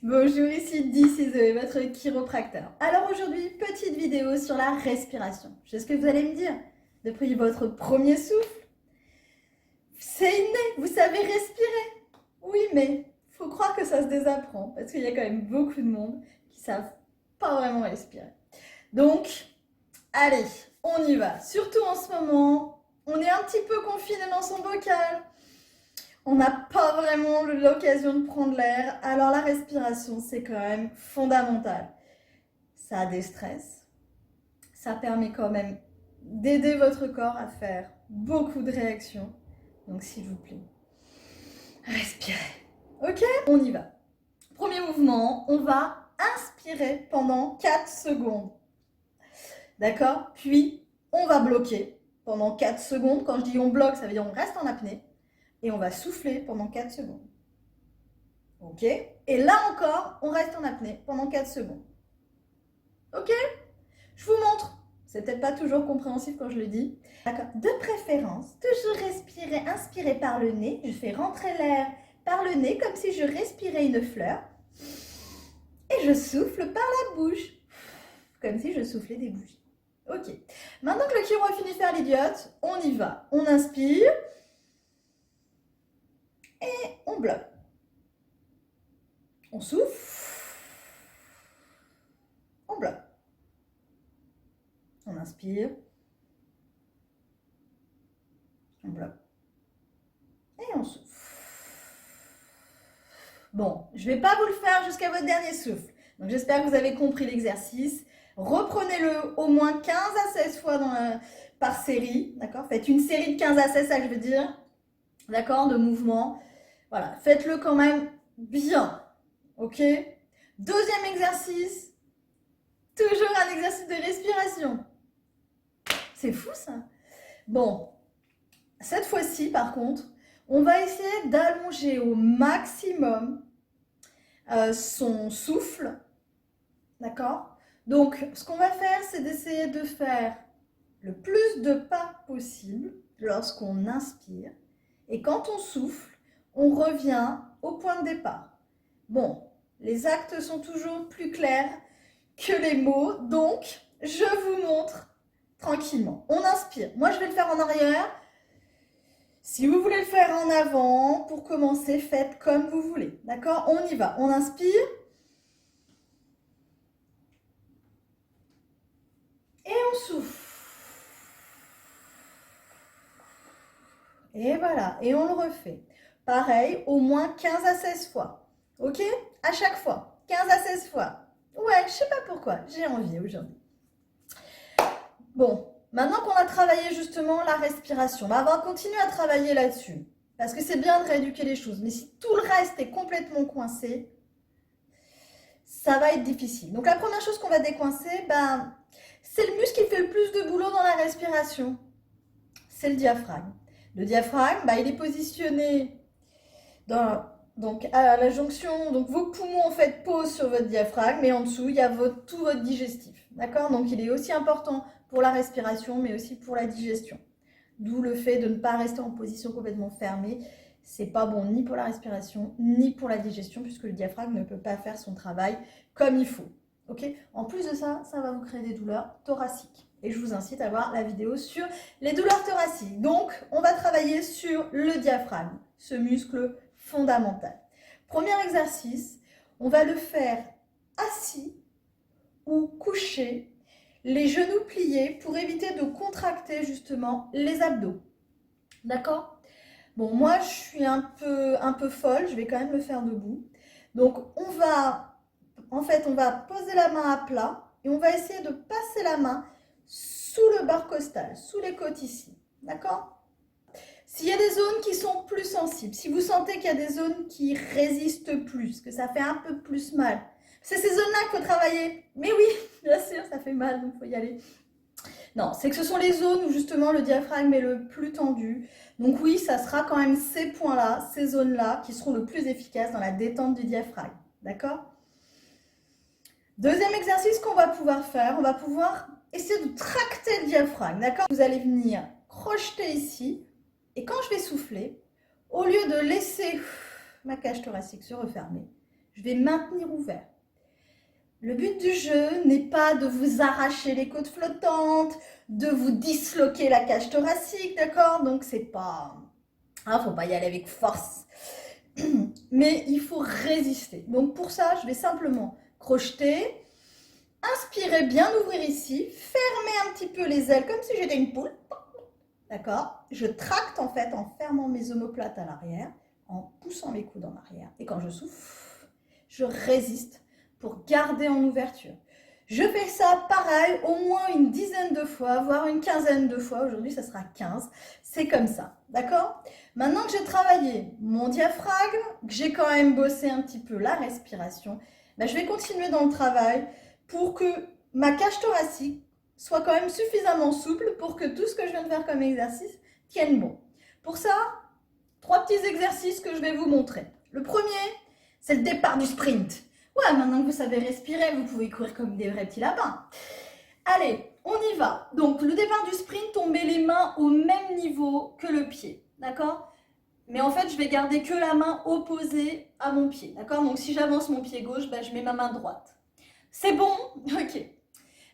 Bonjour, ici Dee Zoé, votre chiropracteur. Alors aujourd'hui, petite vidéo sur la respiration. Je sais ce que vous allez me dire. Depuis votre premier souffle, c'est inné, vous savez respirer. Oui, mais faut croire que ça se désapprend, parce qu'il y a quand même beaucoup de monde qui savent pas vraiment respirer. Donc, allez, on y va. Surtout en ce moment, on est un petit peu confiné dans son bocal. On n'a pas vraiment l'occasion de prendre l'air, alors la respiration, c'est quand même fondamental. Ça déstresse, ça permet quand même d'aider votre corps à faire beaucoup de réactions. Donc s'il vous plaît, respirez. Ok, on y va. Premier mouvement, on va inspirer pendant 4 secondes. D'accord? Puis, on va bloquer pendant 4 secondes. Quand je dis on bloque, ça veut dire on reste en apnée. Et on va souffler pendant 4 secondes. Ok? Et là encore, on reste en apnée pendant 4 secondes. Ok? Je vous montre. C'est peut-être pas toujours compréhensif quand je le dis. D'accord. De préférence, toujours respirer, inspirer par le nez. Je fais rentrer l'air par le nez comme si je respirais une fleur. Et je souffle par la bouche. Comme si je soufflais des bougies. Ok. Maintenant que le chiro a fini de faire l'idiote, on y va. On inspire. Et on bloque. On souffle. On bloque. On inspire. On bloque. Et on souffle. Bon, je ne vais pas vous le faire jusqu'à votre dernier souffle. Donc j'espère que vous avez compris l'exercice. Reprenez-le au moins 15 à 16 fois par série. D'accord? Faites une série de 15 à 16, ça que je veux dire. D'accord? De mouvements. Voilà, faites-le quand même bien. Ok? Deuxième exercice. Toujours un exercice de respiration. C'est fou ça. Bon, cette fois-ci par contre, on va essayer d'allonger au maximum son souffle. D'accord? Donc, ce qu'on va faire, c'est d'essayer de faire le plus de pas possible lorsqu'on inspire. Et quand on souffle, on revient au point de départ. Bon, les actes sont toujours plus clairs que les mots, donc je vous montre tranquillement. On inspire. Moi, je vais le faire en arrière. Si vous voulez le faire en avant, pour commencer, faites comme vous voulez. D'accord? On y va. On inspire. Et on souffle. Et voilà. Et on le refait. Pareil, au moins 15 à 16 fois. Ok? À chaque fois. 15 à 16 fois. Ouais, je sais pas pourquoi. J'ai envie aujourd'hui. Bon, maintenant qu'on a travaillé justement la respiration, on va continuer à travailler là-dessus. Parce que c'est bien de rééduquer les choses. Mais si tout le reste est complètement coincé, ça va être difficile. Donc la première chose qu'on va décoincer, c'est le muscle qui fait le plus de boulot dans la respiration. C'est le diaphragme. Le diaphragme, il est positionné donc à la jonction, donc vos poumons en fait posent sur votre diaphragme et en dessous il y a tout votre digestif. D'accord? Donc il est aussi important pour la respiration mais aussi pour la digestion. D'où le fait de ne pas rester en position complètement fermée. C'est pas bon ni pour la respiration ni pour la digestion puisque le diaphragme ne peut pas faire son travail comme il faut. Ok? En plus de ça, ça va vous créer des douleurs thoraciques. Et je vous incite à voir la vidéo sur les douleurs thoraciques. Donc, on va travailler sur le diaphragme, ce muscle fondamental. Premier exercice, on va le faire assis ou couché, les genoux pliés pour éviter de contracter justement les abdos. D'accord? Bon, moi je suis un peu folle, je vais quand même le faire debout. Donc on va poser la main à plat et on va essayer de passer la main sous le bas costal, sous les côtes ici. D'accord? S'il y a des zones qui sont plus sensibles, si vous sentez qu'il y a des zones qui résistent plus, que ça fait un peu plus mal, c'est ces zones-là qu'il faut travailler. Mais oui, bien sûr, ça fait mal, donc il faut y aller. Non, c'est que ce sont les zones où justement le diaphragme est le plus tendu. Donc oui, ça sera quand même ces points-là, ces zones-là qui seront le plus efficaces dans la détente du diaphragme. D'accord? Deuxième exercice qu'on va pouvoir faire, on va pouvoir essayer de tracter le diaphragme. D'accord? Vous allez venir crocheter ici. Et quand je vais souffler, au lieu de laisser ma cage thoracique se refermer, Je vais maintenir ouvert. Le but du jeu n'est pas de vous arracher les côtes flottantes, de vous disloquer la cage thoracique, d'accord? Donc c'est pas... faut pas y aller avec force. Mais il faut résister. Donc pour ça, je vais simplement crocheter, inspirer, bien ouvrir ici, fermer un petit peu les ailes comme si j'étais une poule. D'accord? Je tracte en fait en fermant mes omoplates à l'arrière, en poussant mes coudes en arrière. Et quand je souffle, je résiste pour garder en ouverture. Je fais ça pareil au moins une dizaine de fois, voire une quinzaine de fois. Aujourd'hui, ça sera 15. C'est comme ça, d'accord? Maintenant que j'ai travaillé mon diaphragme, que j'ai quand même bossé un petit peu la respiration, ben, je vais continuer dans le travail pour que ma cage thoracique soit quand même suffisamment souple pour que tout ce que je viens de faire comme exercice tienne bon. Pour ça, 3 petits exercices que je vais vous montrer. Le premier, c'est le départ du sprint. Ouais, maintenant que vous savez respirer, vous pouvez courir comme des vrais petits lapins. Allez, on y va. Donc, le départ du sprint, on met les mains au même niveau que le pied, d'accord? Mais en fait, je vais garder que la main opposée à mon pied, d'accord? Donc, si j'avance mon pied gauche, ben, je mets ma main droite. C'est bon? Ok.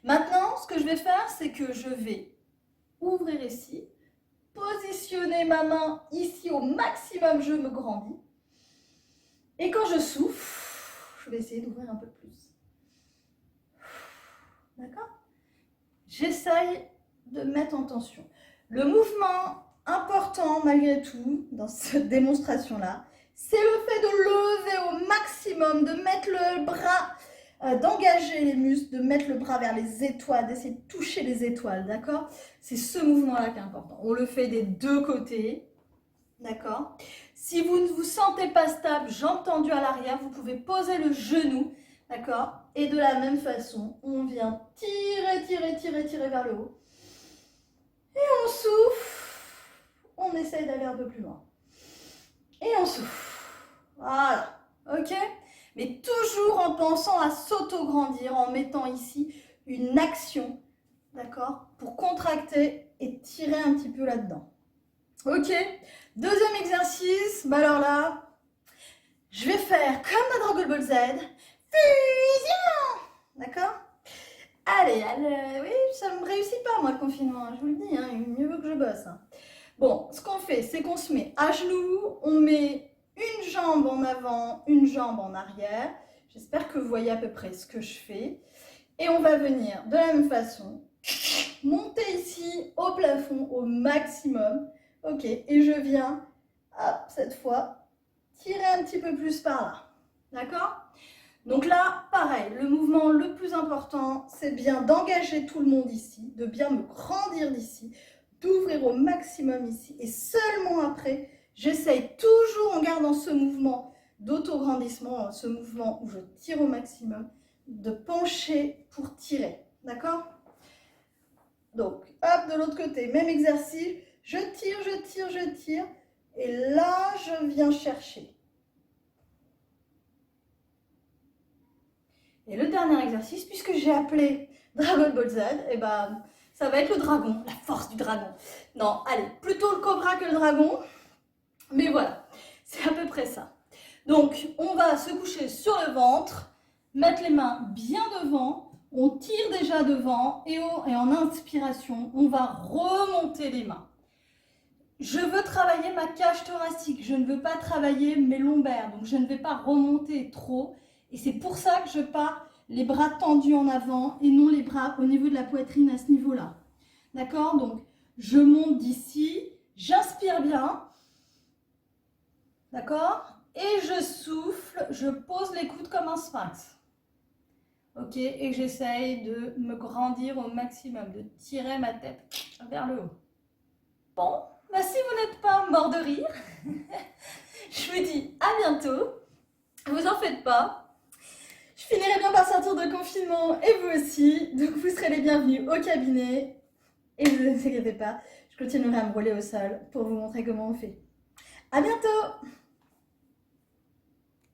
Maintenant, ce que je vais faire, c'est que je vais ouvrir ici, positionner ma main ici au maximum, je me grandis. Et quand je souffle, je vais essayer d'ouvrir un peu plus. D'accord? J'essaye de mettre en tension. Le mouvement important, malgré tout, dans cette démonstration-là, c'est le fait de lever au maximum, de mettre le bras, d'engager les muscles, de mettre le bras vers les étoiles, d'essayer de toucher les étoiles, d'accord? C'est ce mouvement-là qui est important. On le fait des deux côtés, d'accord? Si vous ne vous sentez pas stable, jambes tendues à l'arrière, vous pouvez poser le genou, d'accord? Et de la même façon, on vient tirer vers le haut. Et on souffle. On essaye d'aller un peu plus loin. Et on souffle. Voilà. Ok? Mais toujours en pensant à s'auto-grandir, en mettant ici une action, d'accord? Pour contracter et tirer un petit peu là-dedans. Ok? Deuxième exercice, bah alors là, je vais faire comme dans Dragon Ball Z, fusion! D'accord? Allez, oui, ça ne me réussit pas moi le confinement, je vous le dis, hein, mieux vaut que je bosse. Hein. Bon, ce qu'on fait, c'est qu'on se met à genoux, on met une jambe en avant, une jambe en arrière. J'espère que vous voyez à peu près ce que je fais. Et on va venir de la même façon, monter ici au plafond au maximum. Ok, et je viens, hop, cette fois, tirer un petit peu plus par là. D'accord? Donc là, pareil, le mouvement le plus important, c'est bien d'engager tout le monde ici, de bien me grandir d'ici, d'ouvrir au maximum ici. Et seulement après, j'essaye toujours en gardant ce mouvement d'autograndissement, ce mouvement où je tire au maximum, de pencher pour tirer. D'accord? Donc, hop, de l'autre côté, même exercice. Je tire. Et là, je viens chercher. Et le dernier exercice, puisque j'ai appelé Dragon Ball Z, et ben, ça va être le dragon, la force du dragon. Non, allez, plutôt le cobra que le dragon. Mais voilà, c'est à peu près ça. Donc, on va se coucher sur le ventre, mettre les mains bien devant. On tire déjà devant et en inspiration, on va remonter les mains. Je veux travailler ma cage thoracique, je ne veux pas travailler mes lombaires, donc je ne vais pas remonter trop. Et c'est pour ça que je pars les bras tendus en avant et non les bras au niveau de la poitrine à ce niveau-là. D'accord? Donc, je monte d'ici, j'inspire bien. D'accord? Et je souffle, je pose les coudes comme un sphinx. Ok? Et j'essaye de me grandir au maximum, de tirer ma tête vers le haut. Bon, bah si vous n'êtes pas mort de rire, je vous dis à bientôt. Vous en faites pas. Je finirai bien par sortir de confinement et vous aussi. Donc vous serez les bienvenus au cabinet. Et ne vous inquiétez pas, je continuerai à me rouler au sol pour vous montrer comment on fait. À bientôt!